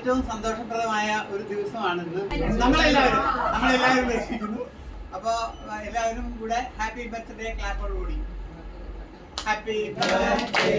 ഏറ്റവും സന്തോഷപ്രദമായ ഒരു ദിവസമാണ് ഇന്ന്. നമ്മളെല്ലാവരും വീക്ഷിക്കുന്നു. അപ്പോൾ എല്ലാവരും കൂടെ ഹാപ്പി ബർത്ത്ഡേ ക്ലാപ്പോട് കൂടി ഹാപ്പി ബർത്ത്ഡേ.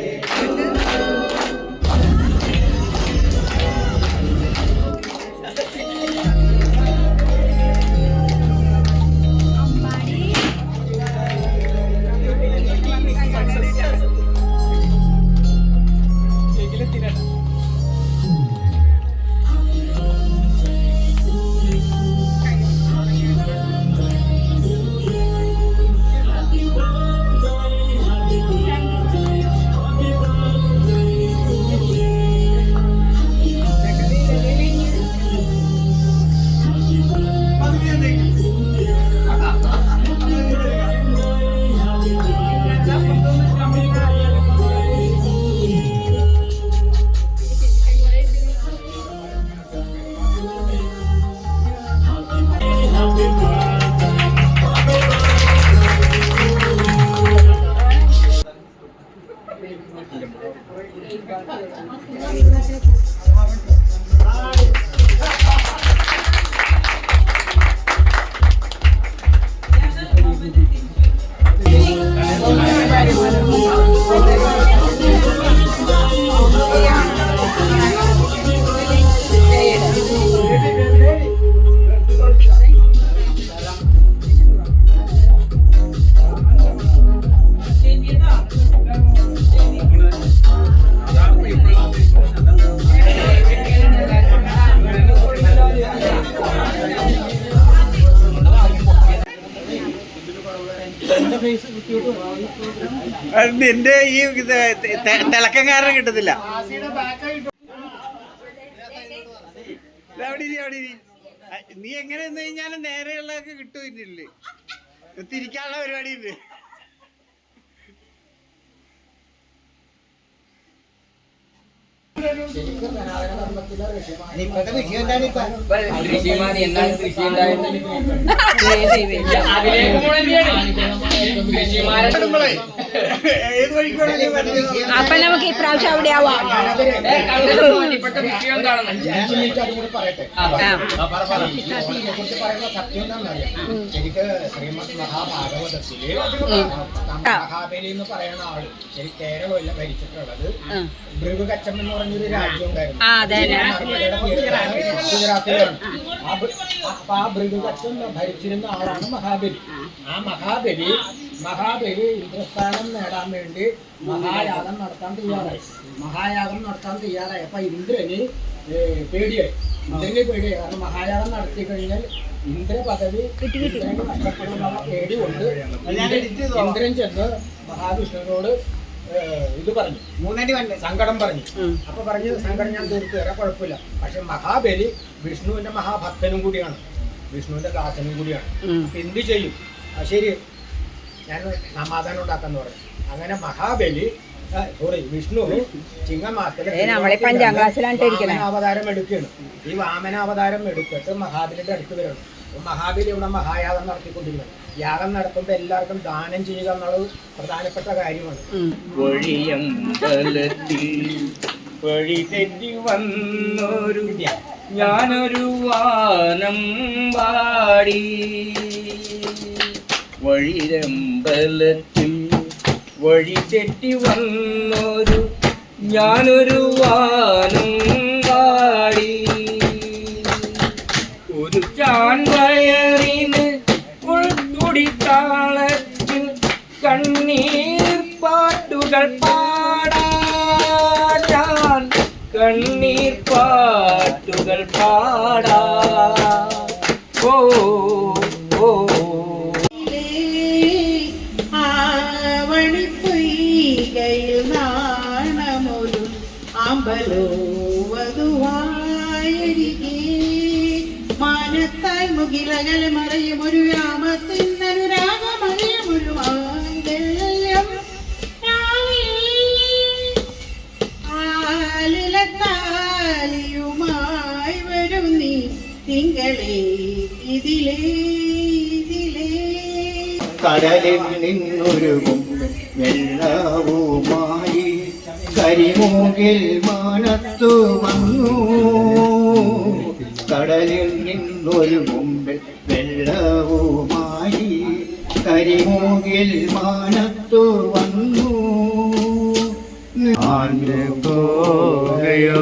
നിന്റെ ഈ തിളക്കം കാരണം കിട്ടത്തില്ല. നീ എങ്ങനെ നിന്ന് കഴിഞ്ഞാലും നേരെയുള്ളതൊക്കെ കിട്ടുന്നില്ലേ? തിരിക്കാനുള്ള പരിപാടി ഉണ്ട്. അപ്പൊ നമുക്ക് ഇപ്രാവശ്യം അവിടെ ആവാം. ശരിക്ക് ശ്രീമദ് മഹാഭാഗവതത്തില് മഹാബലി എന്ന് പറയുന്ന ആള് ശരി കേരളമല്ല ഭരിച്ചിട്ടുള്ളത്. ഭൃഗുകച്ചം എന്ന് പറഞ്ഞൊരു രാജ്യം ഉണ്ടായിരുന്നു, ഗുജറാത്തിലാണ്. അപ്പൊ ആ ഭൃഗുകച്ചം ഭരിച്ചിരുന്ന ആളാണ് മഹാബലി. ആ മഹാബലി ഇന്ദ്രസ്ഥാനം നേടാൻ വേണ്ടി മഹായാഗം നടത്താൻ തയ്യാറായി. അപ്പൊ ഇന്ദ്രന് പേടിയായി. കാരണം മഹായാഗം നടത്തി കഴിഞ്ഞാൽ ഇന്ദ്ര പദവി നഷ്ടപ്പെടുന്നുള്ള പേടി കൊണ്ട് ഇന്ദ്രൻ ചെന്ന് മഹാവിഷ്ണുവിനോട് ഇത് പറഞ്ഞു, സങ്കടം പറഞ്ഞു. അപ്പൊ പറഞ്ഞു, സങ്കടം ഞാൻ തീർത്തു തരാം, കുഴപ്പമില്ല. പക്ഷെ മഹാബലി വിഷ്ണുവിന്റെ മഹാഭക്തനും കൂടിയാണ്, വിഷ്ണുവിന്റെ ദാസനും കൂടിയാണ്. അപ്പൊ എന്ത് ചെയ്യും? ശരി, ഞാൻ സമാധാനം ഉണ്ടാക്കാന്ന് പറഞ്ഞു. അങ്ങനെ മഹാബലി വിഷ്ണു ചിങ്ങമാസത്തിലെ അവതാരം എടുക്കുകയാണ്. ഈ വാമനാവതാരം എടുത്തിട്ട് മഹാബലിയുടെ അടുത്ത് വരണം. മഹാബലി ഇവിടെ മഹായാഗം നടത്തിക്കൊണ്ടിരിക്കുന്നത്. യാഗം നടത്തുമ്പോൾ എല്ലാവർക്കും ദാനം ചെയ്യുക എന്നുള്ളത് പ്രധാനപ്പെട്ട കാര്യമാണ്. വഴി തെറ്റി വന്നൊരു ഞാനൊരു വാനം വാടി, വഴിരമ്പലത്തിൽ വഴി തെറ്റി വന്നൊരു ഞാനൊരു വാനം വാടി, ഒരു ചാൻവയറിന് ഉൾത്തുടിത്താളത്തിൽ കണ്ണീർ പാട്ടുകൾ പാടാൻ ഞാൻ, കണ്ണീർ പാട്ടുകൾ പാടാൻ. ഓ ഓ ആവണിപ്പൊയ്കയിൽ നാണമൊരു അമ്പലോ വധുവായിരിക്കേ, മാനത്താൽ മുകിലകല മറയും ഒരു രാമത്തിനനുരാഗമറിയും ഒരു മാംഗല്യം, ആലിലത്താലിയുമായി വരും നീ തിങ്കളേ ഇതിലേ കടലിൽ നിന്നൊരുകും വെള്ളവുമായി കരിമൂകിൽ മാനത്തു വന്നു. കടലിൽ നിന്നൊരു മുമ്പിൽ വെള്ളവുമായി കരിമൂകിൽ മാനത്തു വന്നു മാഞ്ഞു പോകയോ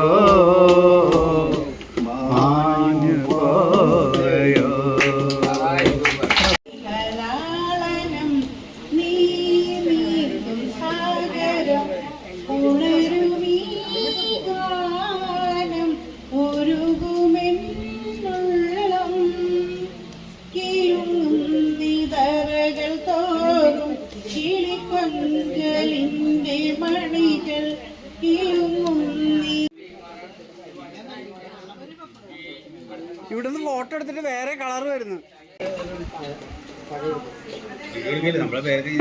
മാഞ്ഞു പോകയോ. കലാളനം നീ നീക്കും സാഗരം ഉണരുമീ ഗാനം ഉരുകുമെന്നുള്ളം കിലുങ്ങും തോറും കിളിക്കൊഞ്ചലിൻ്റെ മണികൾ കിലുങ്ങും ഇവിടുന്ന് ഫോട്ടോ എടുത്തിട്ട് വേറെ കളർ വരുന്നു. നമ്മളെ പേര്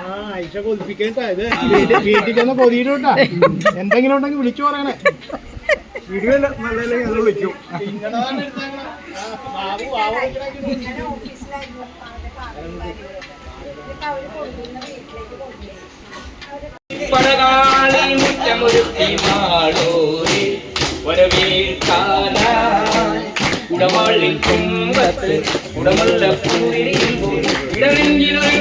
ആയിഷ കൊതിപ്പിക്കട്ടാ ഇത് വീട്ടിൽ ചെന്ന് കൊതിയിട്ടാ എന്തെങ്കിലും ഉണ്ടെങ്കിൽ വിളിച്ചു പറയണേ. വീഡിയോ നല്ലതല്ലെങ്കിൽ ഞങ്ങൾ വിളിക്കും. പടകാളി മുറ്റമൊരുത്തി നാളോരെ വരവേൽക്കാനായി ഉടവാളിൻ കുമ്പത്ത് ഉടമല്ല പൂരിൽ ഇടനെഞ്ചിലൊരു